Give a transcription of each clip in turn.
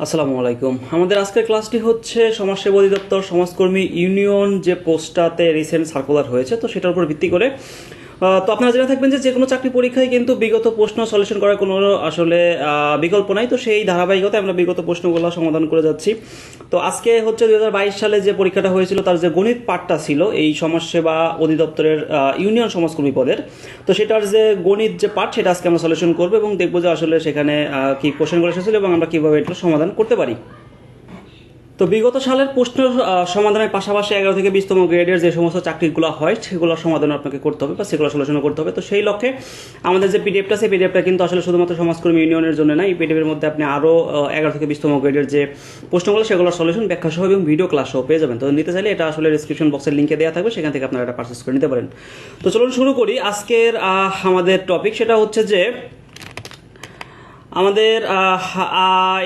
আসসালামু আলাইকুম। আমাদের আজকের ক্লাসটি হচ্ছে সমাজসেবা অধিদপ্তর সমাজকর্মী ইউনিয়ন যে পোস্টটাতে রিসেন্ট সার্কুলার হয়েছে, তো সেটার উপর ভিত্তি করে তো আপনারা জেনে থাকবেন যে কোনো চাকরি পরীক্ষায় কিন্তু বিগত প্রশ্ন সলিউশন করার কোনো আসলে বিকল্প নাই। তো সেই ধারাবাহিকতায় আমরা বিগত প্রশ্নগুলো সমাধান করে যাচ্ছি। তো আজকে হচ্ছে 2022 সালে যে পরীক্ষাটা হয়েছিল তার যে গণিত পার্টটা ছিল এই সমাজসেবা অধিদপ্তরের ইউনিয়ন সমাজকর্মী পদের, তো সেটার যে গণিত যে পার্ট সেটা আজকে আমরা সলিউশন করবো এবং দেখবো যে আসলে সেখানে কি কোশ্চেনগুলো এসেছিল এবং আমরা কীভাবে এটা সমাধান করতে পারি। তো বিগত সালের প্রশ্ন সমাধানের পাশাপাশি 11 থেকে 20তম গ্রেডের যে সমস্ত চাকরিগুলো হয় সেগুলো সমাধান আপনাকে করতে হবে বা সেগুলো সলিউশন করতে হবে। তো সেই লক্ষ্যে আমাদের যে পিডিএফটা সেই পিডিএফটা কিন্তু আসলে শুধুমাত্র সমাজকর্মী ইউনিয়নের জন্য না, এই পিডিএফের মধ্যে আপনি আরও 11 থেকে 20তম গ্রেডের যে প্রশ্নগুলো সেগুলোর সলিউশন ব্যাখ্যা সহ এবং ভিডিও ক্লাস সহ পেয়ে যাবেন। তো নিতে চাইলে এটা আসলে ডিসক্রিপশন বক্সের লিঙ্কে দেওয়া থাকবে, সেখান থেকে আপনারা এটা পারচেস করে নিতে পারেন। তো চলুন শুরু করি। আজকের আমাদের টপিক সেটা হচ্ছে যে আমাদের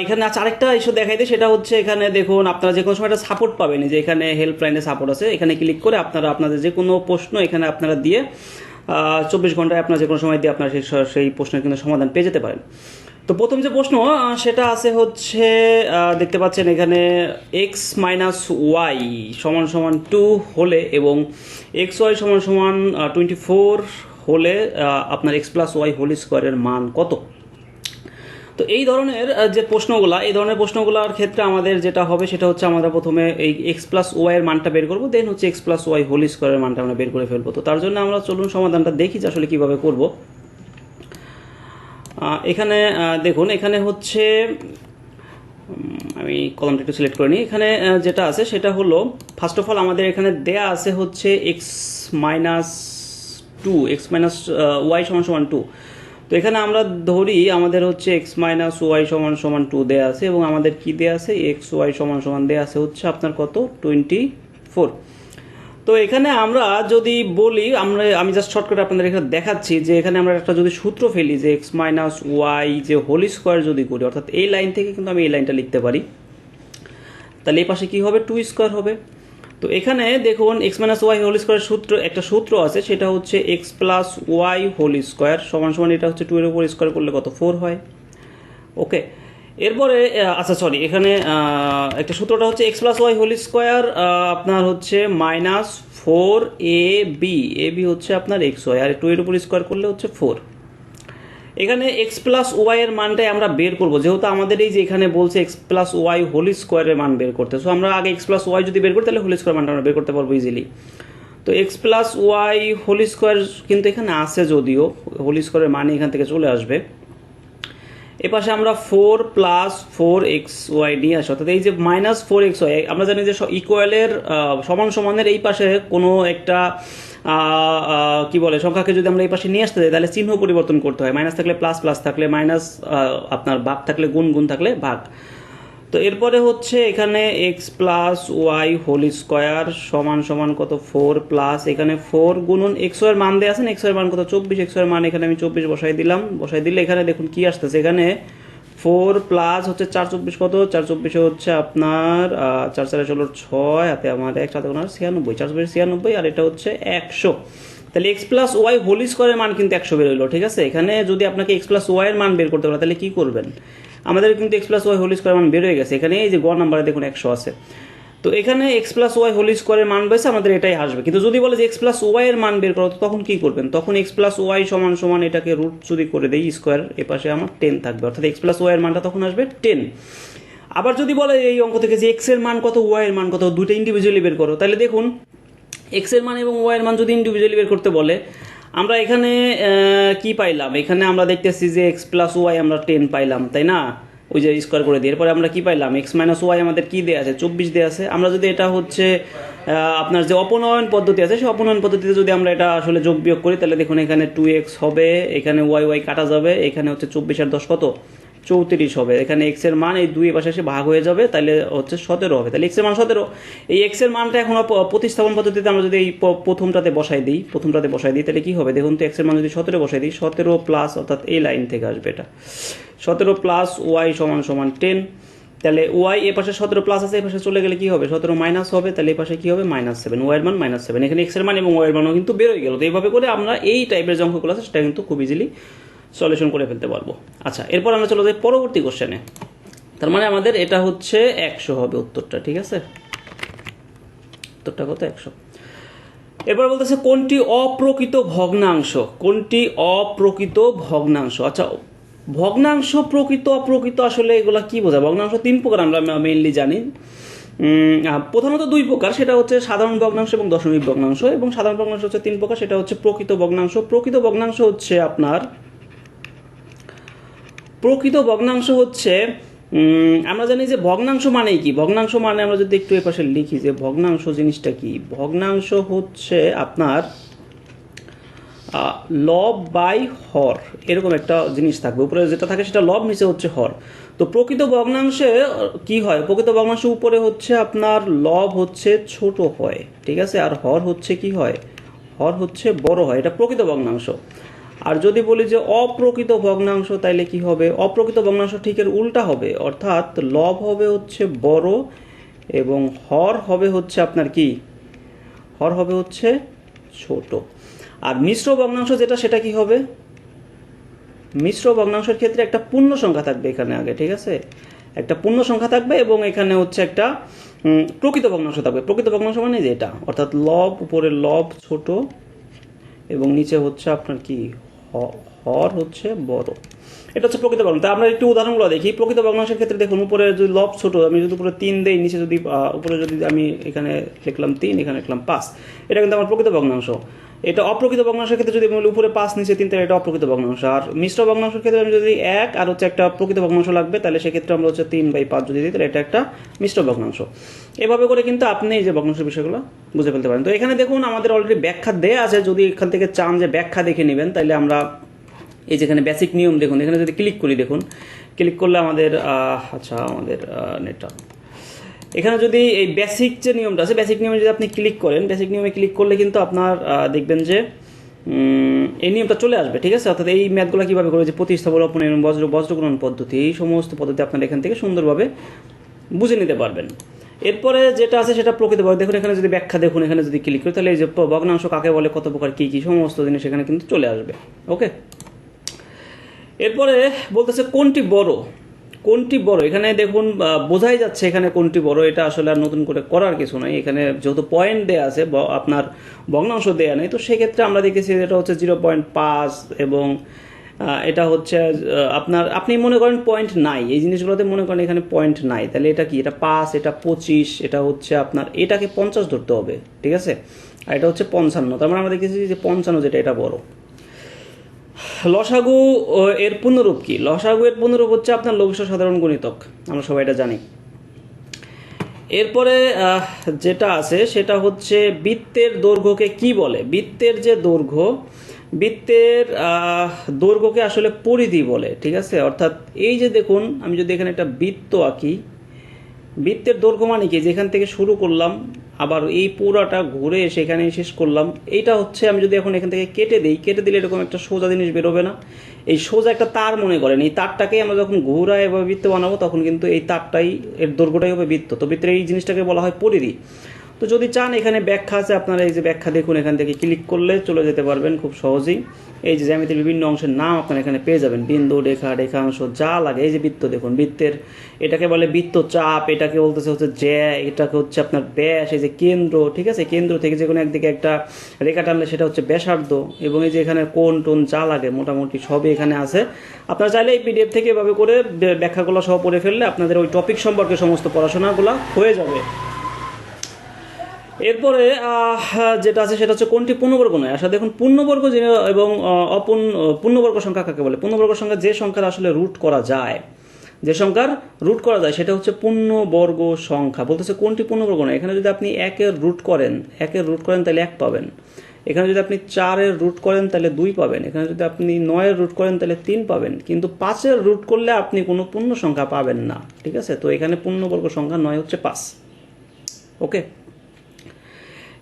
এখানে আরেকটা ইস্যু দেখাই দিই, সেটা হচ্ছে এখানে দেখুন আপনারা যে কোনো সময় একটা সাপোর্ট পাবেন, যে এখানে হেল্পলাইনে সাপোর্ট আছে, এখানে ক্লিক করে আপনারা আপনাদের যে কোনো প্রশ্ন এখানে আপনারা দিয়ে 24 ঘন্টায় আপনারা যে কোনো সময় দিয়ে আপনারা সেই প্রশ্নের কিন্তু সমাধান পেয়ে যেতে পারেন। তো প্রথম যে প্রশ্ন সেটা আছে হচ্ছে দেখতে পাচ্ছেন এখানে x মাইনাস ওয়াই সমান সমান 2 হলে এবং এক্স ওয়াই সমান সমান 24 হলে আপনার x প্লাস ওয়াই হোল স্কোয়ারের মান কত। তো এই ধরনের যে প্রশ্নগুলোর ক্ষেত্রে আমাদের যেটা হবে সেটা হচ্ছে আমরা প্রথমে এই এক্স প্লাস ওয়াই এর মানটা বের করবো, দেন হচ্ছে এক্স প্লাস ওয়াই হোল স্কোয়ারের মানটা আমরা বের করে ফেলবো। তো তার জন্য আমরা চলুন সমাধানটা দেখি যে আসলে কীভাবে করব। এখানে দেখুন এখানে হচ্ছে আমি কলমটা একটু সিলেক্ট করে নিই। এখানে যেটা আছে সেটা হলো ফার্স্ট অফ অল আমাদের এখানে দেয়া আছে হচ্ছে এক্স মাইনাস ওয়াই সমান সমান 2। তো এখানে আমরা ধরি আমাদের হচ্ছে এক্স মাইনাস ওয়াই সমান সমান 2 দেওয়া আছে এবং আমাদের কি দেওয়া আছে এক্স ওয়াই সমান সমান দেওয়া আছে হচ্ছে আপনার কত 24। তো এখানে আমরা যদি বলি আমি জাস্ট শর্টকাট আপনাদের এখানে দেখাচ্ছি যে এখানে আমরা একটা যদি সূত্র ফেলি যে এক্স মাইনাস ওয়াই যে হোল স্কোয়ার যদি করি, অর্থাৎ এই লাইন থেকে কিন্তু আমি এই লাইনটা লিখতে পারি, তাহলে এই পাশে কি হবে 2 স্কোয়ার হবে। তো এখানে দেখুন এক্স মাইনাস ওয়াই হোল স্কোয়ারের একটা সূত্র আছে, সেটা হচ্ছে x plus y whole square সমান সমান এটা হচ্ছে 2 এর উপর স্কোয়ার করলে কত 4 হয়। ওকে, এরপরে আচ্ছা সরি এখানে একটা সূত্রটা হচ্ছে x plus y whole square আপনার হচ্ছে মাইনাস 4ab হচ্ছে আপনার এক্স ওয়াই, আর 2 এর উপর স্কোয়ার করলে হচ্ছে 4। এখানে এক্স প্লাস ওয়াই এর মানটাই আমরা বের করবো, যেহেতু আমাদের এই যে এখানে বলছে এক্স প্লাস ওয়াই হোল স্কোয়ারের মান বের করতে, সো আমরা আগে এক্স প্লাস ওয়াই যদি বের করি তাহলে হোল স্কোয়ার মানটা আমরা বের করতে পারবো ইজিলি। তো x plus y whole square কিন্তু এখানে আসে, যদিও হোল স্কোয়ারের মানে এখান থেকে চলে আসবে। এপাশে আমরা 4 প্লাস 4x ওয়াই নিয়ে আসি, অর্থাৎ এই যে মাইনাস 4x ওয়াই আমরা জানি যে ইকুয়ালের সমান সমানের এই পাশে কোনো একটা কি বলে সংখ্যাকে যদি আমরা এই পাশে নিয়ে আসতে যাই তাহলে চিহ্ন পরিবর্তন করতে হয়, মাইনাস থাকলে প্লাস, প্লাস থাকলে মাইনাস, আপনার ভাগ থাকলে গুণ, গুণ থাকলে ভাগ। তো এরপরে হচ্ছে এখানে x plus y whole square সমান সমান কত 4 প্লাস এখানে 4 গুণন এক্স ওয়াই এর মান দেওয়া আছে না, এক্স ওয়াই এর মান কত 24, এক্স ওয়াই এর মান এখানে আমি 24 বসাই দিলে এখানে দেখুন কি আসতেছে, এখানে 4 প্লাস হচ্ছে 4 24 কত 4 24 হচ্ছে আপনার 4 4 হলো 6, হাতে আমার 1 7 96, 4 96 আর এটা হচ্ছে 100। তাহলে এক্স প্লাস ওয়াই হোল স্কোয়ারের মান কিন্তু 100 বের হইলো, ঠিক আছে। এখানে যদি আপনাকে এক্স প্লাস ওয়াই এর মান বের করতে বলে তাহলে কি করবেন, আমাদের কিন্তু x plus y whole square মান বের হয়ে গেছে, এখানে এই যে গ নাম্বারে দেখুন 100 আছে। তো এখানে এক্স প্লাস ওয়াই হোল স্কোয়ারের মান বেছে আমাদের এটাই আসবে, কিন্তু যদি বলে যে এক্স প্লাস ওয়াই এর মান বের করো তখন কি করবেন, তখন এক্স প্লাস ওয়াই সমান সমান এটাকে রুট যদি করে দেই স্কোয়ার, এ পাশে আমার 10 থাকবে, অর্থাৎ এক্স প্লাস ওয়াই এর মানটা তখন আসবে 10। আবার যদি বলে এই অঙ্ক থেকে যে এক্স এর মান কত ওয়াই এর মান কত দুটো ইন্ডিভিজুয়ালি বের করো, তাহলে দেখুন এক্স এর মান এবং ওয়াই এর মান যদি ইন্ডিভিজুয়ালি বের করতে বলে আমরা এখানে কি পাইলাম, এখানে আমরা দেখতেছি যে এক্স প্লাস ওয়াই আমরা 10 পাইলাম, তাই না, ওই যে স্কোয়ার করে দিয়ে। এরপরে আমরা কি পাইলাম এক্স মাইনাস ওয়াই আমাদের কি দেওয়া আছে 24 দেওয়া আছে। আমরা যদি এটা হচ্ছে আপনার যে অপনয়ন পদ্ধতি আছে সেই অপনয়ন পদ্ধতিতে যদি আমরা এটা আসলে যোগ বিয়োগ করি তাহলে দেখুন এখানে 2x হবে, এখানে ওয়াই ওয়াই কাটা যাবে, এখানে হচ্ছে 24 আর 10 কত 34 হবে, এখানে এক্স এর মান এই 2 এর পাশে এসে ভাগ হয়ে যাবে, তাহলে হচ্ছে 17 হবে, তাহলে এক্স এর মান 17। এই এক্স এর মানটা এখন প্রতিস্থাপন পদ্ধতিতে আমরা যদি এই প্রথমটাতে বসাই দিই তাহলে কি হবে দেখুন, তো এক্স এর মান যদি 17 বসাই দিই 17 প্লাস, অর্থাৎ এই লাইন থেকে আসবে এটা 17 প্লাস ওয়াই সমান সমান 10, তাহলে ওয়াই এ পাশে 17 প্লাস আছে, এই পাশে চলে গেলে কি হবে 17 মাইনাস হবে, তাহলে এই পাশে কি হবে -7, ওয়াই এর মান -7, এখানে এক্স এর মান এবং ওয়াই এর মানও কিন্তু বের হয়ে গেল। তো এইভাবে করে আমরা এই টাইপের যে অঙ্কগুলো আছে সেটা কিন্তু খুব ইজিলি সলিউশন করে ফেলতে পারবো। আচ্ছা, এরপর আমরা চলে যাই পরবর্তী কোশ্চেনে। তার মানে আমাদের এটা হচ্ছে 100 হবে উত্তরটা, ঠিক আছে? উত্তরটা কত? 100। এবার বলতেছে কোনটি অপ্রকৃত ভগ্নাংশ? কোনটি অপ্রকৃত ভগ্নাংশ? আচ্ছা, ভগ্নাংশ প্রকৃত অপ্রকৃত আসলে এগুলা কি বোঝায়? ভগ্নাংশ 3 প্রকার আমরা মেইনলি জানি। প্রধানত 2 প্রকার, সেটা হচ্ছে সাধারণ ভগ্নাংশ এবং দশমিক ভগ্নাংশ। এবং সাধারণ ভগ্নাংশ হচ্ছে 3 প্রকার, সেটা হচ্ছে প্রকৃত ভগ্নাংশ। প্রকৃত ভগ্নাংশ হচ্ছে আপনার আমরা জানি যে ভগ্নাংশ মানেই কি? ভগ্নাংশ মানে আমরা যদি একটু এপাশে লিখি যে ভগ্নাংশ জিনিসটা কি, ভগ্নাংশ হচ্ছে আপনার লব বাই হর, এরকম একটা জিনিস থাকবে। উপরে যেটা থাকে সেটা লব, নিচে হচ্ছে হর। তো প্রকৃত ভগ্নাংশে কি হয়? প্রকৃত ভগ্নাংশ উপরে হচ্ছে আপনার লব হচ্ছে ছোট হয়, ঠিক আছে? আর হর হচ্ছে কি হয়? হর হচ্ছে বড় হয়। এটা প্রকৃত ভগ্নাংশ। আর যদি বলি যে অপ্রকৃত ভগ্নাংশ, তাইলে কি হবে? অপ্রকৃত ভগ্নাংশ ঠিক এর উল্টা হবে, অর্থাৎ লব হবে হচ্ছে বড় এবং হর হবে হচ্ছে আপনার কি? হর হবে হচ্ছে ছোট। আর মিশ্র ভগ্নাংশ যেটা, সেটা কি হবে? মিশ্র ভগ্নাংশের ক্ষেত্রে একটা পূর্ণ সংখ্যা থাকবে এখানে আগে, ঠিক আছে? একটা পূর্ণ সংখ্যা থাকবে এবং এখানে হচ্ছে একটা প্রকৃত ভগ্নাংশ থাকবে। প্রকৃত ভগ্নাংশ মানে যে এটা, অর্থাৎ লব, উপরে লব ছোট এবং নিচে হচ্ছে আপনার কি? হর হচ্ছে বড়। এটা হচ্ছে প্রকৃত ভগ্নাংশ। আমরা একটু উদাহরণগুলো দেখি। প্রকৃত ভগ্নাংশের ক্ষেত্রে দেখুন, উপরে যদি লব ছোট, আমি যদি উপরে 3 দেই, নিচে যদি উপরে যদি আমি এখানে লিখলাম 3, এখানে লিখলাম 5, এটা কিন্তু আমার প্রকৃত ভগ্নাংশ। এটা অপ্রকৃত ভগ্নাংশের ক্ষেত্রে যদি আমি উপরে 5 নিচে 3, তাহলে এটা অপ্রকৃত ভগ্নাংশ। আর মিশ্র ভগ্নাংশের ক্ষেত্রে আমি যদি 1 আর হচ্ছে একটা প্রকৃত ভগ্নাংশ লাগবে, তাহলে সেক্ষেত্রে আমরা হচ্ছে 3/5 যদি দিই, তাহলে এটা একটা মিশ্র ভগ্নাংশ। এভাবে করে কিন্তু আপনি এই যে ভগ্নাংশের বিষয়গুলো বুঝে ফেলতে পারেন। তো এখানে দেখুন আমাদের অলরেডি ব্যাখ্যা দেয়া আছে। যদি এখান থেকে চান যে ব্যাখ্যা দেখে নেবেন, তাহলে আমরা এই যেখানে বেসিক নিয়ম দেখুন, এখানে যদি ক্লিক করি, দেখুন ক্লিক করলে আমাদের আমাদের নেটটা এখানে যদি এই বেসিক যে নিয়মটা আছে, বেসিক নিয়মে যদি আপনি ক্লিক করেন, বেসিক নিয়মে ক্লিক করলে কিন্তু আপনার দেখবেন যে এই নিয়মটা চলে আসবে, ঠিক আছে? অর্থাৎ এই ম্যাথগুলো কীভাবে করবে, যে প্রতিস্থাপন এবং বজ্রগুণন পদ্ধতি, এই সমস্ত পদ্ধতি আপনার এখান থেকে সুন্দরভাবে বুঝে নিতে পারবেন। এরপরে যেটা আছে সেটা প্রকৃতভাবে দেখুন, এখানে যদি ব্যাখ্যা দেখুন, এখানে যদি ক্লিক করি, তাহলে এই যে ভগ্নাংশ কাকে বলে, কত প্রকার, কী কী সমস্ত জিনিস এখানে কিন্তু চলে আসবে। ওকে, এরপরে বলতেছে কোনটি বড়? কোনটি বড়? এখানে দেখুন বোঝাই যাচ্ছে এখানে কোনটি বড়। এটা আসলে আর নতুন করে করার কিছু নাই। এখানে যেহেতু পয়েন্ট দেয়া আছে, আপনার ভগ্নাংশ দেয়া নেই, তো সেক্ষেত্রে আমরা দেখেছি এটা হচ্ছে 0.5 এবং এটা হচ্ছে আপনি মনে করেন পয়েন্ট নাই, এই জিনিসগুলোতে মনে করেন এখানে পয়েন্ট নাই, তাহলে এটা কি? এটা 5, এটা 25, এটা হচ্ছে আপনার এটাকে 50 ধরতে হবে, ঠিক আছে? আর এটা হচ্ছে 55। তার মানে আমরা দেখেছি যে 55 যেটা, এটা বড়। লসাগু এর পূর্ণরূপ কি? লসাগু এর পূর্ণরূপ হচ্ছে আপনার লঘিষ্ঠ সাধারণ গুণিতক, আমরা সবাই এটা জানি। এরপরে যেটা আছে সেটা হচ্ছে বৃত্তের দৈর্ঘ্যকে কি বলে? বৃত্তের যে দৈর্ঘ্য, বৃত্তের দৈর্ঘ্যকে আসলে পরিধি বলে, ঠিক আছে? অর্থাৎ এই যে দেখুন, আমি যদি এখানে একটা বৃত্ত আঁকি, বৃত্তের দৈর্ঘ্য মানে কি? যেখান থেকে শুরু করলাম আবার এই পুরাটা ঘুরে সেখানে শেষ করলাম, এইটা হচ্ছে আমি যদি এখন এখান থেকে কেটে দিই, কেটে দিলে এরকম একটা সোজা জিনিস বেরোবে না? এই সোজা একটা তার মনে করেন, এই তারটাকে আমরা যখন ঘুরায় এভাবে বৃত্ত বানাবো, তখন কিন্তু এই তারটাই, এর দৈর্ঘ্যটাই হবে বৃত্ত। তো বৃত্তের এই জিনিসটাকে বলা হয় পরিধি। তো যদি চান এখানে ব্যাখ্যা আছে, আপনারা এই যে ব্যাখ্যা দেখুন, এখান থেকে ক্লিক করলে চলে যেতে পারবেন খুব সহজেই। এই যে জ্যামিতির বিভিন্ন অংশের নাম আপনারা এখানে পেয়ে যাবেন, বিন্দু, রেখা, রেখাংশ, যা লাগে। এই যে বৃত্ত দেখুন, বৃত্তের এটাকে বলে বৃত্ত চাপ, এটাকে বলতেছে হচ্ছে জ্যা, এটাকে হচ্ছে আপনার ব্যাস, এই যে কেন্দ্র, ঠিক আছে? কেন্দ্র থেকে যে কোনো একদিকে একটা রেখা টানলে সেটা হচ্ছে ব্যাসার্ধ, এবং এই যে এখানে কোণ টোন যা লাগে মোটামুটি সবই এখানে আছে। আপনারা চাইলে এই পিডিএফ থেকে এভাবে করে ব্যাখ্যাগুলো সহ পড়ে ফেললে আপনাদের ওই টপিক সম্পর্কে সমস্ত পড়াশোনাগুলো হয়ে যাবে। এরপরে যেটা আছে সেটা হচ্ছে কোনটি পূর্ণবর্গ নয়? আসলে দেখুন, পূর্ণবর্গ এবং পূর্ণবর্গ সংখ্যা কাকে বলে? পূর্ণবর্গ সংখ্যা যে সংখ্যার আসলে রুট করা যায়, যে সংখ্যার রুট করা যায় সেটা হচ্ছে পূর্ণবর্গ সংখ্যা। বলতেছে কোনটি পূর্ণবর্গ নয়? এখানে যদি আপনি 1-এর রুট করেন, 1-এর রুট করেন তাহলে 1 পাবেন। এখানে যদি আপনি 4-এর রুট করেন তাহলে 2 পাবেন। এখানে যদি আপনি 9-এর রুট করেন তাহলে 3 পাবেন। কিন্তু 5-এর রুট করলে আপনি কোনো পূর্ণ সংখ্যা পাবেন না, ঠিক আছে? তো এখানে পূর্ণবর্গ সংখ্যা 9 হচ্ছে 5। ওকে,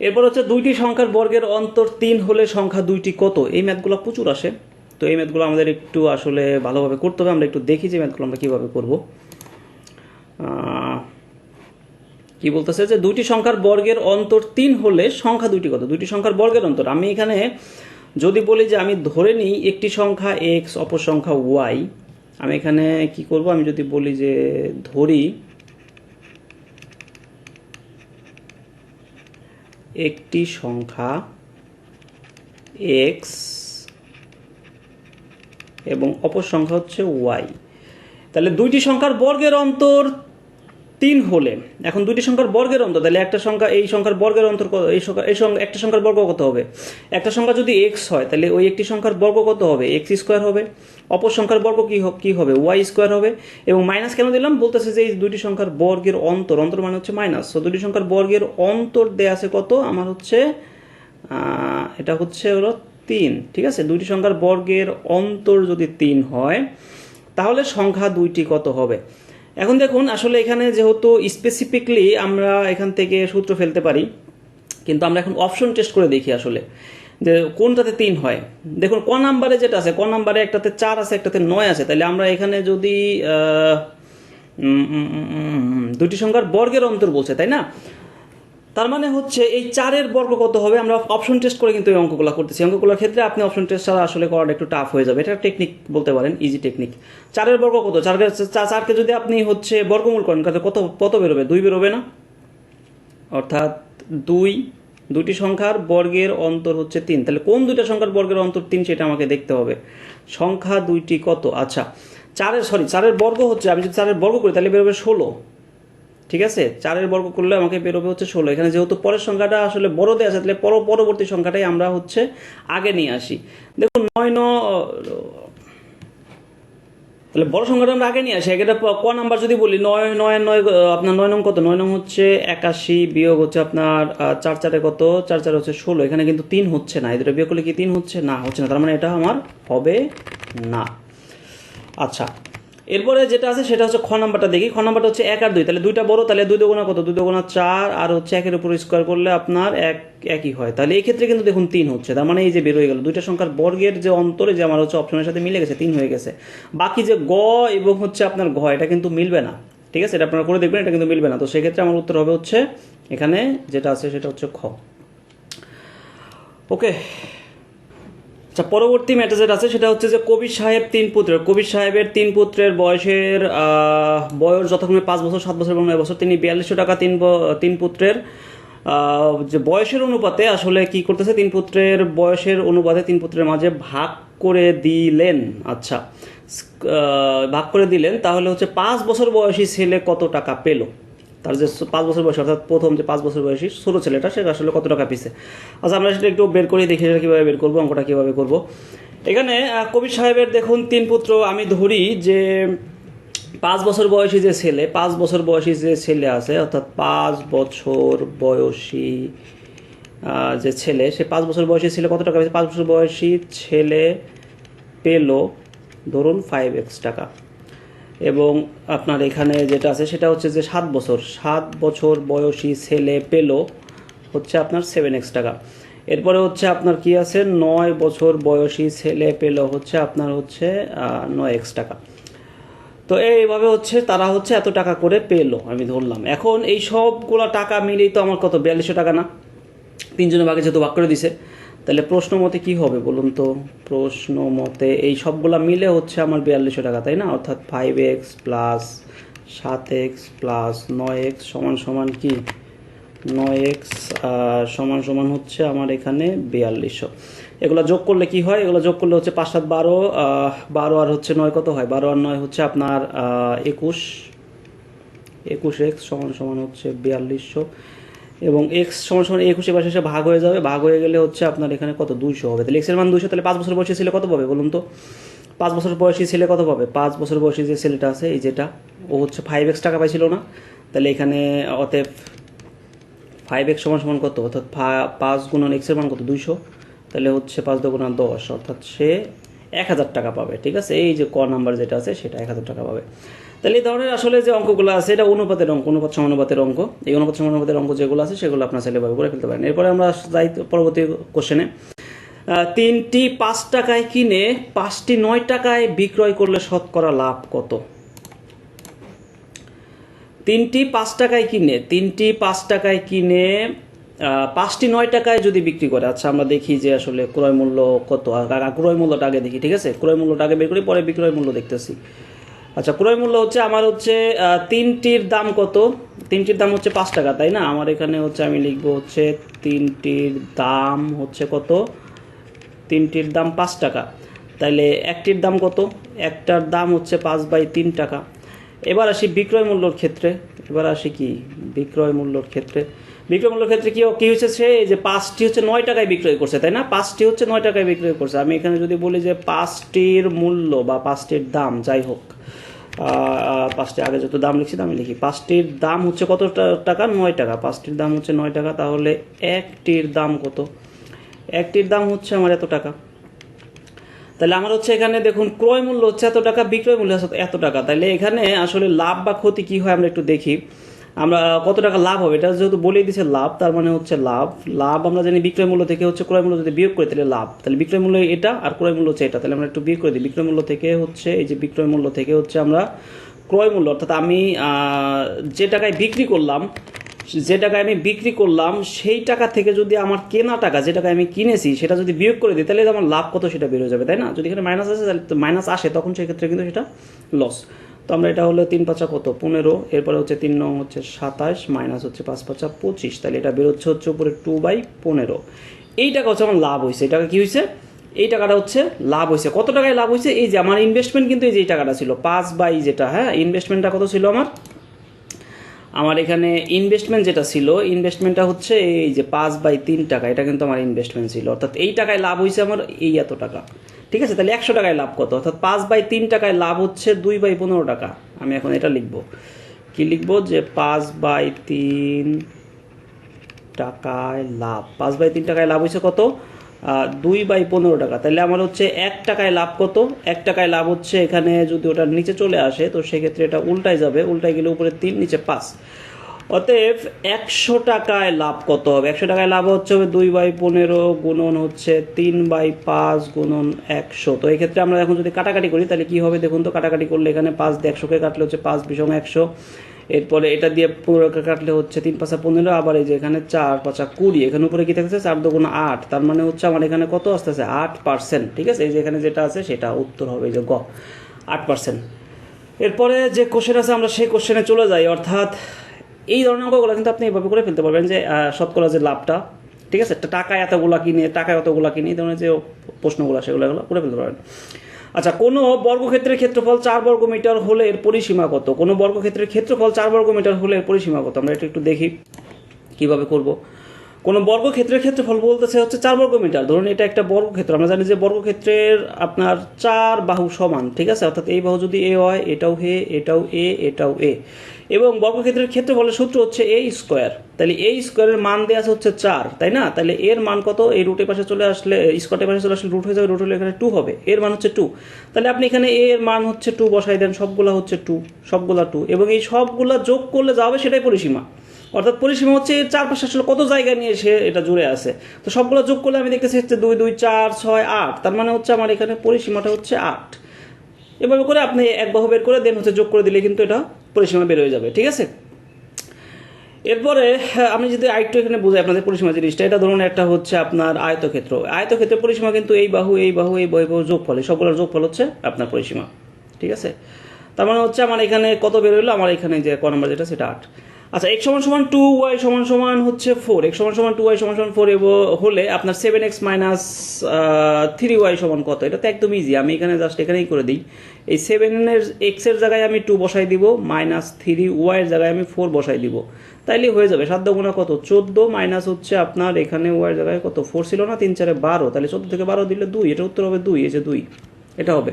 এরপর হচ্ছে দুইটি সংখ্যার বর্গের অন্তর 3 হলে সংখ্যা দুইটি কত? এই ম্যাথগুলো প্রচুর আসে, তো এই ম্যাথগুলো আমাদের একটু আসলে ভালোভাবে করতে হবে। আমরা একটু দেখি যে ম্যাথগুলো আমরা কীভাবে করবো। কি বলতেছে যে দুইটি সংখ্যার বর্গের অন্তর 3 হলে সংখ্যা দুইটি কত? দুইটি সংখ্যার বর্গের অন্তর, আমি এখানে যদি বলি যে আমি ধরে নিই একটি সংখ্যা x, অপর সংখ্যা y, আমি এখানে কি করব, আমি যদি বলি যে ধরি একটি সংখ্যা x এবং অপর সংখ্যা হচ্ছে y, তাহলে দুইটি সংখ্যার বর্গের অন্তর 3 হলে, এখন দুইটি সংখ্যার বর্গের অন্তর, তাহলে একটা সংখ্যা এই সংখ্যার বর্গের অন্তর একটা সংখ্যার বর্গ কত হবে? একটা সংখ্যা যদি x হয় তাহলে ওই একটি সংখ্যার বর্গ কত হবে? x স্কোয়ার হবে। অপর সংখ্যার বর্গ কি হবে? y স্কোয়ার হবে। এবং মাইনাস কেন দিলাম? বলতেছে যে এই দুইটি সংখ্যার বর্গের অন্তর মানে হচ্ছে মাইনাস, তো দুইটি সংখ্যার বর্গের অন্তর দেয়া আছে কত আমার হচ্ছে এটা হচ্ছে হলো 3, ঠিক আছে। দুইটি সংখ্যার বর্গের অন্তর যদি 3 হয় তাহলে সংখ্যা দুইটি কত হবে? এখন দেখুন আসলে এখানে যেহেতু স্পেসিফিকলি আমরা এখান থেকে সূত্র ফেলতে পারি, কিন্তু আমরা এখন অপশন টেস্ট করে দেখি আসলে যে কোনটাতে 3 হয়। দেখুন ক নাম্বারে যেটা আছে, ক নাম্বারে একটাতে 4 আছে একটাতে 9 আছে, তাহলে আমরা এখানে যদি দুটি সংখ্যার বর্গের অন্তর বলছে, তাই না? তার মানে হচ্ছে এই 4-এর বর্গ কত হবে? আমরা অপশন টেস্ট করে কিন্তু এই অঙ্কগুলো করতেছি। অঙ্কগুলোর ক্ষেত্রে আপনি অপশন টেস্ট ছাড়া আসলে করাটা একটু টাফ হয়ে যাবে, এটা টেকনিক বলতে পারেন, ইজি টেকনিক। 4-এর বর্গ কত? 4কে যদি আপনি হচ্ছে বর্গমূল করেন কত বেরোবে? 2 বেরোবে না? অর্থাৎ দুইটি সংখ্যার বর্গের অন্তর হচ্ছে 3, তাহলে কোন দুইটা সংখ্যার বর্গের অন্তর 3 সেটা আমাকে দেখতে হবে। সংখ্যা দুইটি কত? আচ্ছা 4-এর বর্গ হচ্ছে, আমি যদি 4-এর বর্গ করি তাহলে বেরোবে 16, ঠিক আছে। 4-এর বর্গ করলে আমাকে বেরোবে হচ্ছে 16। এখানে যেহেতু পরের সংখ্যাটা আসলে বড় দেওয়া আছে তাহলে পরবর্তী সংখ্যাটাই আমরা হচ্ছে আগে নিয়ে আসি। দেখুন 9 তাহলে বড় সংখ্যাটা আমরা আগে নিয়ে আসি। এটা ক নাম্বার যদি বলি 9 আপনার 9 নং কত? 9 নং হচ্ছে 81 বিয়োগ হচ্ছে আপনার 4 কত? 4 হচ্ছে 16। এখানে কিন্তু 3 হচ্ছে না, এদের বিয়োগ করলে কি 3 হচ্ছে না? হচ্ছে না, তার মানে এটা আমার হবে না। আচ্ছা এরপরে যেটা আছে সেটা হচ্ছে খ নাম্বারটা দেখি। খ নাম্বারটা হচ্ছে 1 আর 2, তাহলে দুইটা বড়, তাহলে 2 দুগুণা কত? 2 দুগুণা 4 আর হচ্ছে 1-এর উপর স্কোয়ার করলে আপনার একই হয়, তাহলে এই ক্ষেত্রে কিন্তু দেখুন 3 হচ্ছে, তার মানে এই যে বের হয়ে গেল দুইটা সংখ্যার বর্গের যে অন্তরে যে আমার হচ্ছে অপশনের সাথে মিলে গেছে, 3 হয়ে গেছে। বাকি যে গ এবং হচ্ছে আপনার ঘ এটা কিন্তু মিলবে না, ঠিক আছে, এটা আপনারা করে দেখবেন, এটা কিন্তু মিলবে না। তো সেক্ষেত্রে আমার উত্তর হবে হচ্ছে এখানে যেটা আছে সেটা হচ্ছে খ। ওকে, আচ্ছা পরবর্তী ম্যাটার যেটা আছে সেটা হচ্ছে যে কবির সাহেব 3 পুত্র, কবির সাহেবের 3 পুত্রের বয়স যথাক্রমে 5 বছর, 7 বছর এবং 9 বছর। তিনি 4200 টাকা 3 পুত্রের যে বয়সের অনুপাতে আসলে কি করতেছে, 3 পুত্রের বয়সের অনুপাতে 3 পুত্রের মাঝে ভাগ করে দিলেন। আচ্ছা ভাগ করে দিলেন, তাহলে হচ্ছে 5 বছর বয়সী ছেলে কত টাকা পেল? তার যে 5 বছর বয়সী, অর্থাৎ প্রথম যে 5 বছর বয়সী ছোটো ছেলেটা, সেটা আসলে কত টাকা পেয়েছে। আচ্ছা আমরা সেটা একটু বের করে দেখি, সেটা কীভাবে বের করবো, অঙ্কটা কীভাবে করবো। এখানে কবির সাহেবের দেখুন 3 পুত্র, আমি ধরি যে 5 বছর বয়সী যে ছেলে, 5 বছর বয়সী যে ছেলে আছে, অর্থাৎ 5 বছর বয়সী যে ছেলে, সে 5 বছর বয়সী ছেলে কত টাকা পেয়েছে? 5 বছর বয়সী ছেলে পেল ধরুন 5x টাকা। এবং আপনার এখানে যেটা আছে সেটা হচ্ছে যে 7 বছর বয়সী ছেলে পেল হচ্ছে আপনার 7x টাকা। এরপরে হচ্ছে আপনার কি আছে, 9 বছর বয়সী ছেলে পেল হচ্ছে আপনার হচ্ছে 9x টাকা। তো এইভাবে হচ্ছে তারা হচ্ছে এত টাকা করে পেলো আমি ধরলাম। এখন এই সবগুলো টাকা মিলেই তো আমার কত? 4200 টাকা না? 3 জনের ভাগে যেহেতু ভাগ করে দিছে, তাহলে প্রশ্ন মতে কি হবে বলুন তো? প্রশ্ন মতে এই সবগুলা মিলে হচ্ছে আমার 4200 টাকা, তাই না? অর্থাৎ 5x plus 7x plus 9x সমান সমান কি? 9x সমান সমান হচ্ছে আমার এখানে 4200। এগুলো যোগ করলে কি হয়? এগুলো যোগ করলে হচ্ছে 5 7 12, 12 আর হচ্ছে 9 কত হয়? 12 আর 9 হচ্ছে আপনার 21x সমান সমান হচ্ছে 4200 এবং x সমান সমান 21 পাশে ভাগ হয়ে যাবে, ভাগ হয়ে গেলে হচ্ছে আপনার এখানে কত? 200 হবে। তাহলে x এর মান 200, তাহলে 5 বছর বয়সী ছেলে কত পাবে বলুন তো? 5 বছর বয়সী ছেলে কত পাবে? 5 বছর বয়সী যে ছেলেটা আছে এই যেটা, ও হচ্ছে 5x টাকা পাইছিল না? তাহলে এখানে অতএব 5x সমান সমান কত? অর্থাৎ 5 গুণন x এর মান কত? 200, তাহলে হচ্ছে 5 দুগুণা 10, অর্থাৎ সে 1000 টাকা পাবে, ঠিক আছে। এই যে ক নাম্বার যেটা আছে সেটা 1000 টাকা পাবে। তাহলে এই ধরনের আসলে যে অঙ্কগুলো আছে এটা অনুপাতের অঙ্ক, অনুপাত সমানুপাতের অঙ্ক। এই অনুপাত সমানুপাতের অঙ্ক যেগুলো আছে সেগুলো আপনার ছেলেভাবে করে ফেলতে পারেন। এরপরে আমরা যাই পরবর্তী কোশ্চেনে। 3টি 5 টাকায় কিনে 5টি 9 টাকায় বিক্রয় করলে শতকরা লাভ কত? 3টি 5 টাকায় কিনে 5টি 9 টাকায় যদি বিক্রি করে, আচ্ছা আমরা দেখি যে আসলে ক্রয় মূল্য কত, ক্রয় মূল্যটা আগে দেখি, ঠিক আছে, ক্রয় মূল্যটা আগে বের করি, পরে বিক্রয় মূল্য দেখতেছি। আচ্ছা, ক্রয় মূল্য হচ্ছে আমার হচ্ছে 3টির দাম কত, 3টির দাম হচ্ছে 5 টাকা, তাই না? আমার এখানে হচ্ছে আমি লিখবো হচ্ছে 3টির দাম হচ্ছে কত, 3টির দাম 5 টাকা, তাইলে একটির দাম কত, একটার দাম হচ্ছে 5/3 টাকা। এবার আসি বিক্রয় মূল্যর ক্ষেত্রে, এবার আসি কি বিক্রয় মূল্যর ক্ষেত্রে, বিক্রয় মূল্যের ক্ষেত্রে কি হচ্ছে, সে যে 5টি হচ্ছে 9 টাকায় বিক্রয় করছে, তাই না? 5টি হচ্ছে 9 টাকায় বিক্রয় করছে। আমি এখানে যদি বলি যে 5টির মূল্য বা 5টির দাম যাই হোক, 5টি আগে যত দাম লিখছি আমি লিখি, 5টির দাম হচ্ছে কত টাকা, 9 টাকা, 5টির দাম হচ্ছে 9 টাকা, তাহলে একটির দাম কত, একটির দাম হচ্ছে আমার এত টাকা। তাহলে আমার হচ্ছে এখানে দেখুন ক্রয় মূল্য হচ্ছে এত টাকা, বিক্রয় মূল্য হচ্ছে এত টাকা। তাহলে এখানে আসলে লাভ বা ক্ষতি কি হয় আমরা একটু দেখি, আমরা কত টাকা লাভ হবে, এটা যেহেতু বলেই দিচ্ছে লাভ, তার মানে হচ্ছে লাভ, লাভ আমরা জানি বিক্রয় মূল্য থেকে হচ্ছে ক্রয় মূল্য যদি বিয়োগ করি তাহলে লাভ, তাহলে বিক্রয় মূল্য এটা আর ক্রয় মূল্য হচ্ছে এটা, তাহলে আমরা একটু বিয়োগ করে দিই। বিক্রয় মূল্য থেকে হচ্ছে এই যে বিক্রয় মূল্য থেকে হচ্ছে আমরা ক্রয় মূল্য, অর্থাৎ আমি যে টাকায় বিক্রি করলাম, যে টাকায় আমি বিক্রি করলাম সেই টাকা থেকে যদি আমার কেনা টাকা, যে টাকায় আমি কিনেছি সেটা যদি বিয়োগ করে দিই, তাহলে আমার লাভ কত সেটা বেরোয় যাবে, তাই না? যদি এখানে মাইনাস আসে, তাহলে মাইনাস আসে, তখন সেক্ষেত্রে কিন্তু সেটা লস। তো আমরা এটা হলো 3×5 কত 15, এরপরে হচ্ছে 3 9 হচ্ছে 27, মাইনাস হচ্ছে 5×5 25, তাহলে এটা বেরোচ্ছে হচ্ছে উপরে 2/15। এই টাকা হচ্ছে আমার লাভ হয়েছে, এই টাকা কি হয়েছে, এই টাকাটা হচ্ছে লাভ হয়েছে। কত টাকায় লাভ হয়েছে, এই যে আমার ইনভেস্টমেন্ট কিন্তু এই যে টাকাটা ছিল 5 যেটা, হ্যাঁ ইনভেস্টমেন্টটা কত ছিল আমার এখানে ইনভেস্টমেন্ট যেটা ছিল, ইনভেস্টমেন্টটা হচ্ছে এই যে 5/3 টাকা, এটা কিন্তু আমার ইনভেস্টমেন্ট ছিল, অর্থাৎ এই টাকায় লাভ হয়েছে আমার এই এত টাকা, ঠিক আছে? তাহলে 100 টাকায় লাভ কত, অর্থাৎ 5/3 টাকায় লাভ হচ্ছে 2/15 টাকা। আমি এখন এটা লিখবো, কি লিখবো, যে 5/3 টাকায় লাভ, 5/3 টাকায় লাভ হয়েছে কত, 2/15 টাকা। তাহলে আমার হচ্ছে 1 টাকায় লাভ কত, 1 টাকায় লাভ হচ্ছে এখানে যদি ওটার নিচে চলে আসে তো সেক্ষেত্রে এটা উল্টায় যাবে, উল্টায় গেলে উপরে 3 নিচে 5, অতএব 100 টাকায় লাভ কত হবে, 100 টাকায় লাভ হচ্ছে হবে 2/15 গুণন হচ্ছে 3/5 গুণন 100। তো এই ক্ষেত্রে আমরা এখন যদি কাটাকাটি করি তাহলে কি হবে দেখুন তো, কাটাকাটি করলে এখানে 5 দিয়ে 100কে কাটলে হচ্ছে 5×20 100, এরপরে এটা দিয়ে 15কে কাটলে হচ্ছে 3×5 15, আবার এই যে এখানে 4×5 20, এখানে উপরে কি থাকছে 4×2 8, তার মানে হচ্ছে আমার এখানে কত আসতেছে 8%, ঠিক আছে? এই যে এখানে যেটা আছে সেটা উত্তর হবে এই যে গ 8%। এরপরে যে কোশ্চেন আছে আমরা সেই কোশ্চেনে চলে যাই, অর্থাৎ এই ধরনের অঙ্কগুলো কিন্তু আপনি এইভাবে করে ফেলতে পারবেন যে শতকরা যে লাভটা, ঠিক আছে, টাকায় এতগুলা কিনে, টাকায় অতগুলা কিনে, এই ধরনের যে প্রশ্নগুলো সেগুলো করে ফেলতে পারবেন। আচ্ছা, কোনো বর্গক্ষেত্রের ক্ষেত্রফল 4 বর্গমিটার হলে এর পরিসীমা কত, কোনো বর্গক্ষেত্রের ক্ষেত্রফল 4 বর্গমিটার হলে এর পরিসীমা কত, আমরা এটা একটু দেখি কিভাবে করব। কোনো বর্গক্ষেত্রের ক্ষেত্রফল বলতেছে হচ্ছে 4 বর্গমিটার, ধরুন এটা একটা বর্গক্ষেত্র, আমরা জানি যে বর্গক্ষেত্রের আপনার 4 বাহু সমান, ঠিক আছে, অর্থাৎ এই বাহু যদি এ হয়, এটাও এ, এটাও এ, এটাও এ, এবং বর্গক্ষেত্রের ক্ষেত্রফলের সূত্র হচ্ছে এ স্কোয়ার, তাহলে এই স্কোয়ারের মান দেওয়া আছে হচ্ছে 4, তাই না? তাহলে এর মান কত, এই রুটের পাশে চলে আসলে, স্কোয়ারের পাশে চলে আসলে রুট হয়ে যাবে, রুট হলে এখানে 2 হবে, এর মান হচ্ছে 2, তাহলে আপনি এখানে এ এর মান হচ্ছে 2 বসাই দেন, সবগুলা হচ্ছে 2, সবগুলা 2, এবং এই সবগুলা যোগ করলে যা হবে সেটাই পরিসীমা, অর্থাৎ পরিসীমা হচ্ছে এর চারপাশে আসলে কত জায়গা নিয়ে সে এটা জুড়ে আছে, তো সবগুলো যোগ করলে আমি দেখতেছি হচ্ছে 2 2 4 6 8, তার মানে হচ্ছে আমার এখানে পরিসীমাটা হচ্ছে 8। এভাবে করে আপনি এক বাহু বের করে দেন হচ্ছে যোগ করে দিলে কিন্তু এটা পরিসীমা বের হয়ে যাবে, ঠিক আছে? এরপরে আমি যদি আরেকটু এখানে বুঝাই আপনাদের পরিসীমা জিনিসটা, এটা ধরুন একটা হচ্ছে আপনার আয়তক্ষেত্র, আয়তক্ষেত্রের পরিসীমা কিন্তু এই বাহু এই বাহু এই বাহু যোগফল, সবগুলোর যোগফল হচ্ছে আপনার পরিসীমা, ঠিক আছে? তার মানে হচ্ছে আমার এখানে কত বের হলো, আমার এখানে যে ক নম্বর যেটা সেটা 8। আচ্ছা, x = 2, y = হচ্ছে 4, x = 2, y = 4 হলে আপনার 7x - 3y = কত, এটা তো একদম ইজি, আমি এখানে জাস্ট এখানেই করে দিই, এই 7x এর জায়গায় আমি 2 বসাই দিব, -3y এর জায়গায় আমি 4 বসাই দিব, তাইলে হয়ে যাবে 7 × 2 কত 14, মাইনাস হচ্ছে আপনার এখানে y এর জায়গায় কত 4 ছিল না, 3 4 12, তাহলে 14 থেকে 12 দিলে 2, এটা উত্তর হবে 2, এই যে 2 এটা হবে।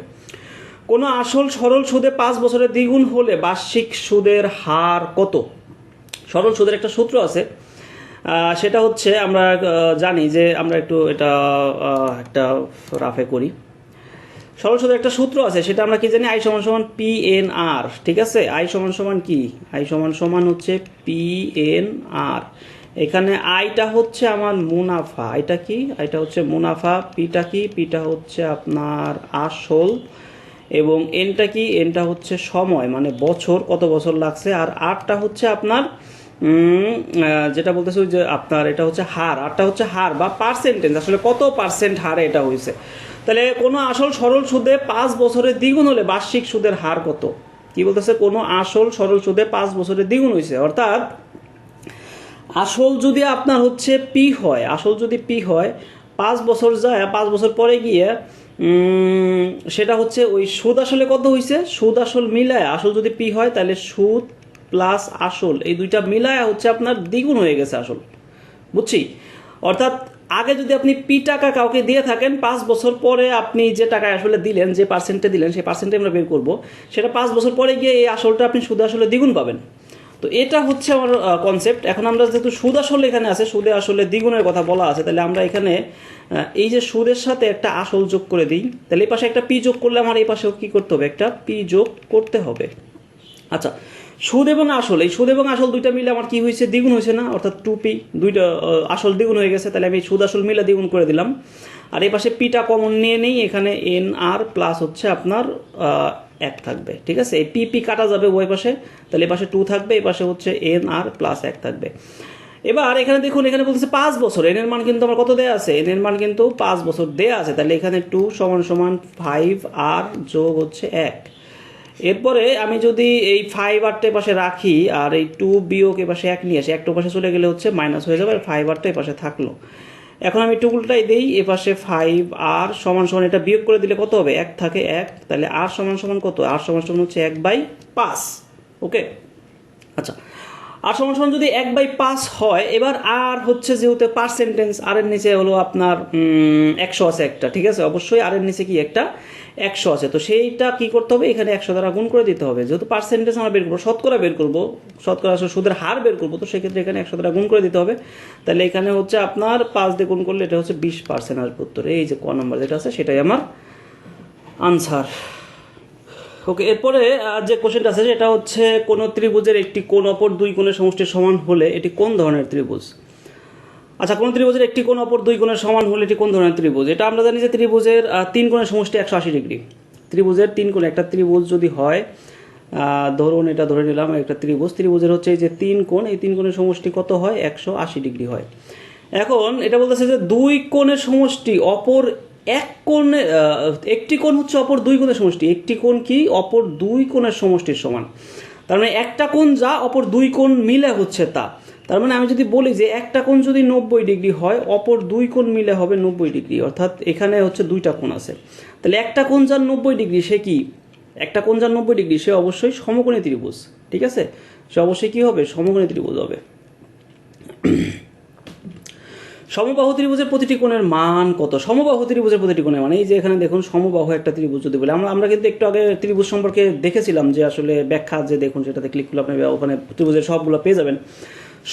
কোনো আসল সরল সুদে 5 বছরের দ্বিগুণ হলে বার্ষিক সুদের হার কত? সরল সুদের একটা সূত্র আছে, সেটা হচ্ছে আমরা জানি যে, আমরা একটু এটা একটা রাফে করি। সরল সুদের একটা সূত্র আছে, সেটা আমরা কি জানি, I = PNR, ঠিক আছে? I = কি, I = হচ্ছে PNR, এখানে আইটা হচ্ছে আমার মুনাফা, এটা কি, আইটা হচ্ছে মুনাফা, পিটা কি, পিটা হচ্ছে আপনার আসল, এবং এনটা কি, এনটা হচ্ছে সময়, মানে বছর কত বছর লাগছে, আর আরটা হচ্ছে আপনার যেটা বলতেছে যে আপনার এটা হচ্ছে হার, আরটা হচ্ছে হার বা পার্সেন্টেজ, আসলে কত পার্সেন্ট হারে এটা হয়েছে। তাহলে কোনো আসল সরল সুদে 5 বছরের দ্বিগুণ হলে বার্ষিক সুদের হার কত? কি বলতেছে, কোনো আসল সরল সুদে 5 বছরের দ্বিগুণ হয়েছে, অর্থাৎ আসল যদি আপনার হচ্ছে পি হয়, আসল যদি পি হয় 5 বছর যায়, 5 বছর পরে গিয়ে সেটা হচ্ছে ওই সুদ আসলে কত হয়েছে, সুদ আসল মিলায় আসল যদি পি হয় তাহলে সুদ প্লাস আসল এই দুইটা মিলায় হচ্ছে আপনার দ্বিগুণ হয়ে গেছে আসল, বুঝছি। অর্থাৎ আগে যদি আপনি পি টাকা কাউকে দিয়ে থাকেন, 5 বছর পরে আপনি যে টাকা আসলে দিলেন, যে পার্সেন্টে দিলেন সেই পার্সেন্টে আমরা বের করবো, সেটা 5 বছর পরে গিয়ে এই আসলটা আপনি সুদ আসলে দ্বিগুণ পাবেন। তো এটা হচ্ছে আমার কনসেপ্ট। এখন আমরা যেহেতু সুদ আসলে এখানে আছে, সুদে আসলে দ্বিগুণের কথা বলা আছে, তাহলে আমরা এখানে এই যে সুদের সাথে একটা আসল যোগ করে দিই, তাহলে এই পাশে একটা পি যোগ করলে আমার এই পাশেও কি করতে হবে, একটা পি যোগ করতে হবে। আচ্ছা, সুদ এবং আসল, এই সুদ এবং আসল দুইটা মিলে আমার কি হয়েছে, দ্বিগুণ হয়েছে না, অর্থাৎ 2p, দুইটা আসল দ্বিগুণ হয়ে গেছে, তাহলে আমি সুদ আসল মিলে দ্বিগুণ করে দিলাম। আর এই পাশে পিটা কমন নিয়ে নেই, এখানে এন আর প্লাস হচ্ছে আপনার 1 থাকবে, ঠিক আছে। এই পি কাটা যাবে ওই পাশে, তাহলে এই পাশে 2 থাকবে, এই পাশে হচ্ছে এন আর প্লাস 1 থাকবে। এবার এখানে দেখুন, এখানে বলতেছে 5 বছর, এন এর মান কিন্তু আমার কত দেয়া আছে, এন এর মান কিন্তু 5 বছর দেয়া আছে, তাহলে এখানে 2 সমান সমান 5 আর যোগ হচ্ছে 1। এরপরে আমি যদি এই 5 আরটা পাশে রাখি আর এই 2 বিয়োগ এ পাশে 1 নিয়ে আসি, একটা পাশে চলে গেলে হচ্ছে মাইনাস হয়ে যাবে, আর 5 আরটা এই পাশে থাকলো। এখন আমি টুকুলটাই দেই, এ পাশে 5 আর সমান সমান এটা বিয়োগ করে দিলে কত হবে, 1 থাকে 1, তাহলে আর সমান সমান কত, আর সমান সমান হচ্ছে 1/5। ওকে, আচ্ছা, আর সমান সমান যদি 1/5 হয়, এবার আর হচ্ছে যেহেতু পার্সেন্টেজ, আর এর নিচে হলো আপনার 100 আছে একটা, ঠিক আছে, অবশ্যই আর এর নিচে কি একটা 100 আছে, তো সেইটা কি করতে হবে, এখানে 100 দ্বারা গুণ করে দিতে হবে, যেহেতু পার্সেন্টেজ আমরা বের করবো, শতকরা বের করবো, শতকরা আসলে সুদের হার বের করবো, তো সেক্ষেত্রে এখানে 100 দ্বারা গুণ করে দিতে হবে। তাহলে এখানে হচ্ছে আপনার 5 দিয়ে গুণ করলে এটা হচ্ছে 20% আসবে উত্তরে, এই যে ক নম্বর যেটা আছে সেটাই আমার আনসার। ওকে, এরপরে যে কোশ্চেনটা আছে সেটা হচ্ছে কোন ত্রিভুজের একটি কোণ অপর দুই কোণের সমষ্টির সমান হলে এটি কোন ধরনের ত্রিভুজ? আচ্ছা, কোন ত্রিভুজের একটি কোণ অপর দুই কোণের সমান হলে এটি কোন ধরনের ত্রিভুজ? এটা আমরা জানি যে ত্রিভুজের 3 কোণের সমষ্টি 180 ডিগ্রি। ত্রিভুজের 3 কোণ, একটা ত্রিভুজ যদি হয়, ধরুন এটা ধরে নিলাম একটা ত্রিভুজ, ত্রিভুজের হচ্ছে এই যে 3 কোণ, এই 3 কোণের সমষ্টি কত হয়, 180 ডিগ্রি হয়। এখন এটা বলতেছে যে দুই কোণের সমষ্টি অপর এক কোণে, একটি কোণ হচ্ছে অপর দুই কোণের সমষ্টি, একটি কোণ কি অপর দুই কোণের সমষ্টির সমান, তার মানে একটা কোণ যা অপর দুই কোণ মিলে হচ্ছে তা। তার মানে আমি যদি বলি যে একটা কোণ যদি 90 ডিগ্রি হয়, অপর দুই কোণ মিলে হবে 90 ডিগ্রি, অর্থাৎ এখানে হচ্ছে দুইটা কোণ আছে, তাহলে একটা কোণ যার 90 ডিগ্রি সে কি, একটা কোণ যার 90 ডিগ্রি সে অবশ্যই সমকোণী ত্রিভুজ, ঠিক আছে, সে অবশ্যই কি হবে, সমকোণী ত্রিভুজ হবে। সমবাহু ত্রিভুজের প্রতিটি কোণের মান কত? সমবাহু ত্রিভুজের প্রতিটি কোণের মান, এই যে এখানে দেখুন সমবাহু একটা ত্রিভুজ যদি বলি, আমরা কিন্তু একটু আগে ত্রিভুজ সম্পর্কে দেখেছিলাম যে আসলে ব্যাখ্যা, যে দেখুন সেটাতে ক্লিক করলে আপনি ওখানে ত্রিভুজের সবগুলো পেয়ে যাবেন।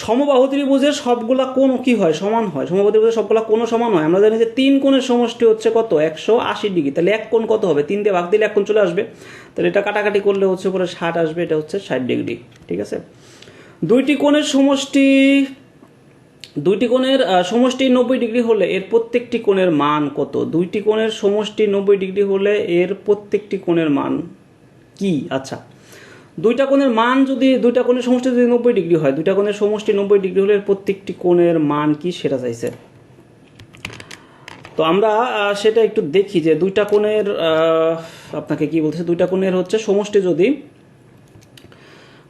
সমবাহু ত্রিভুজের সবগুলা কোণ কি হয়, সমান হয়। সমবাহু ত্রিভুজের সবগুলা কোণও সমান হয়। আমরা জানি যে 3 কোণের সমষ্টি হচ্ছে কত, 180 ডিগ্রি, তাহলে এক কোণ কত হবে, 3 দিয়ে ভাগ দিলে এক কোণ চলে আসবে, তাহলে এটা কাটাকাটি করলে হচ্ছে পুরো 60 আসবে, এটা হচ্ছে 60 ডিগ্রি, ঠিক আছে। দুইটি কোণের সমষ্টি 90 ডিগ্রি হলে এর প্রত্যেকটি কোণের মান কত? দুইটি কোণের সমষ্টি 90 ডিগ্রি হলে এর প্রত্যেকটি কোণের মান কি? আচ্ছা, দুইটা কোণের মান যদি, দুইটা কোণের সমষ্টি যদি 90 ডিগ্রি হয়, দুইটা কোণের সমষ্টি 90 ডিগ্রি হলে এর প্রত্যেকটি কোণের মান কি সেটা চাইছে। তো আমরা সেটা একটু দেখি যে দুইটা কোণের আপনাকে কি বলতেছে, দুইটা কোণের হচ্ছে সমষ্টি যদি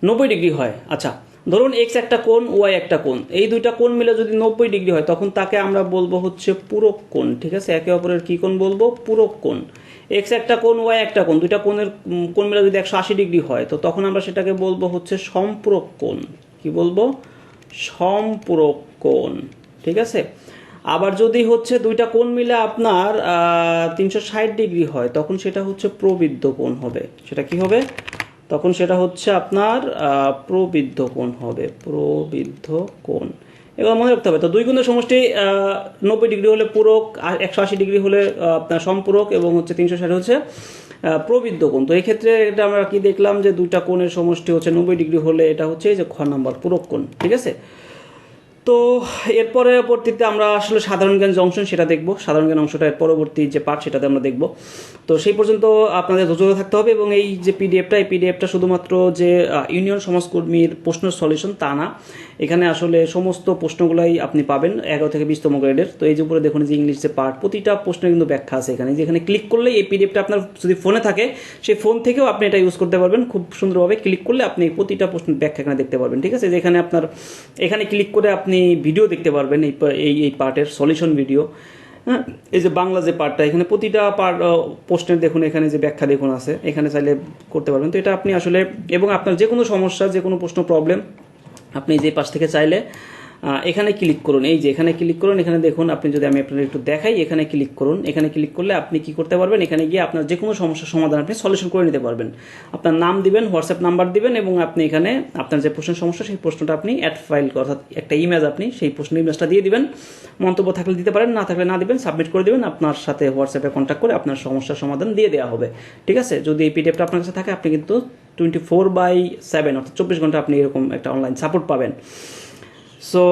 90 ডিগ্রি হয়। আচ্ছা, ধরুন এক্স একটা কোণ, ওয়াই একটা কোণ, এই দুইটা কোণ মিলে যদি 90 ডিগ্রি হয় তখন তাকে আমরা বলবো হচ্ছে পূরক কোণ, ঠিক আছে। একে অপরের কি কোণ বলবো, পূরক কোণ। এক্স একটা কোণ, ওয়াই একটা কোণ, দুইটা কোণের কোণ মিলে যদি 180 ডিগ্রি হয় তো তখন আমরা সেটাকে বলবো হচ্ছে সম্পূরক কোণ। কি বলবো, সম্পূরক কোণ, ঠিক আছে। আবার যদি হচ্ছে দুইটা কোণ মিলে আপনার 360 ডিগ্রি হয় তখন সেটা হচ্ছে প্রবৃদ্ধ কোণ হবে। সেটা কি হবে, তখন সেটা হচ্ছে আপনার প্রবৃদ্ধ কোণ হবে, প্রবৃদ্ধ কোণ। এবার মনে রাখতে হবে, তো দুই কোণের সমষ্টি 90 ডিগ্রি হলে পূরক, আর 180 ডিগ্রি হলে আপনার সম্পূরক, এবং হচ্ছে 360 হচ্ছে প্রবৃদ্ধ কোণ। তো এই ক্ষেত্রে এটা আমরা কি দেখলাম যে দুইটা কোণের সমষ্টি হচ্ছে 90 ডিগ্রি হলে এটা হচ্ছে এই যে খ নাম্বার পূরক কোণ, ঠিক আছে। তো এর পরবর্তীতে আমরা আসলে সাধারণ জ্ঞান যে অংশ সেটা দেখব, সাধারণ জ্ঞান অংশটা এর পরবর্তী যে পার্ট সেটাতে আমরা দেখব। তো সেই পর্যন্ত আপনাদের ধৈর্য থাকতে হবে, এবং এই যে পিডিএফটা, এই পিডিএফটা শুধুমাত্র যে ইউনিয়ন সমাজকর্মীর প্রশ্নের সলিউশন তা না, এখানে আসলে সমস্ত প্রশ্নগুলাই আপনি পাবেন 11 থেকে 20তম গ্রেডের। তো এই যে উপরে দেখুন যে ইংলিশ যে পার্ট, প্রতিটা প্রশ্নের কিন্তু ব্যাখ্যা আছে এখানে, যেখানে ক্লিক করলে এই পিডিএফটা আপনার যদি ফোনে থাকে সেই ফোন থেকেও আপনি এটা ইউজ করতে পারবেন। খুব সুন্দরভাবে ক্লিক করলে আপনি প্রতিটা প্রশ্নের ব্যাখ্যা এখানে দেখতে পারবেন, ঠিক আছে। যেখানে আপনার এখানে ক্লিক করে আপনি ভিডিও দেখতে পারবেন, এই পার্টের সলিউশন ভিডিও। হ্যাঁ, এই যে বাংলা যে পার্টটা, এখানে প্রতিটা পার্ট প্রশ্নের দেখুন এখানে যে ব্যাখ্যা দেখুন আছে, এখানে চাইলে করতে পারবেন। তো এটা আপনি আসলে, এবং আপনার যে কোনো সমস্যা, যে কোনো প্রশ্ন প্রবলেম আপনি যে পাশ থেকে চাইলে এখানে ক্লিক করুন, এই যে এখানে ক্লিক করুন, এখানে দেখুন আপনি যদি আমি আপনাদের একটু দেখাই, এখানে ক্লিক করুন। এখানে ক্লিক করলে আপনি কি করতে পারবেন, এখানে গিয়ে আপনার যে কোনো সমস্যার সমাধান আপনি সলিউশন করে নিতে পারবেন। আপনার নাম দিবেন, হোয়াটসঅ্যাপ নাম্বার দিবেন, এবং আপনি এখানে আপনার যে প্রশ্নের সমস্যা সেই প্রশ্নটা আপনি অ্যাড ফাইল, অর্থাৎ একটা ইমেজ আপনি সেই প্রশ্নের ইমেজটা দিয়ে দিবেন। মন্তব্য থাকলে দিতে পারেন, না থাকলে না দিবেন, সাবমিট করে দিবেন। আপনার সাথে হোয়াটসঅ্যাপে কন্ট্যাক্ট করে আপনার সমস্যার সমাধান দিয়ে দেওয়া হবে, ঠিক আছে। যদি এই পিডিএফটা আপনার কাছে থাকে, আপনি কিন্তু 24/7 অর্থাৎ 24 ঘন্টা আপনি এরকম একটা অনলাইন সাপোর্ট পাবেন। সো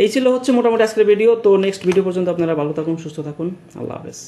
এই ছিল হচ্ছে মোটামুটি আজকের ভিডিও। তো নেক্সট ভিডিও পর্যন্ত আপনারা ভালো থাকুন, সুস্থ থাকুন, আল্লাহ হাফেজ।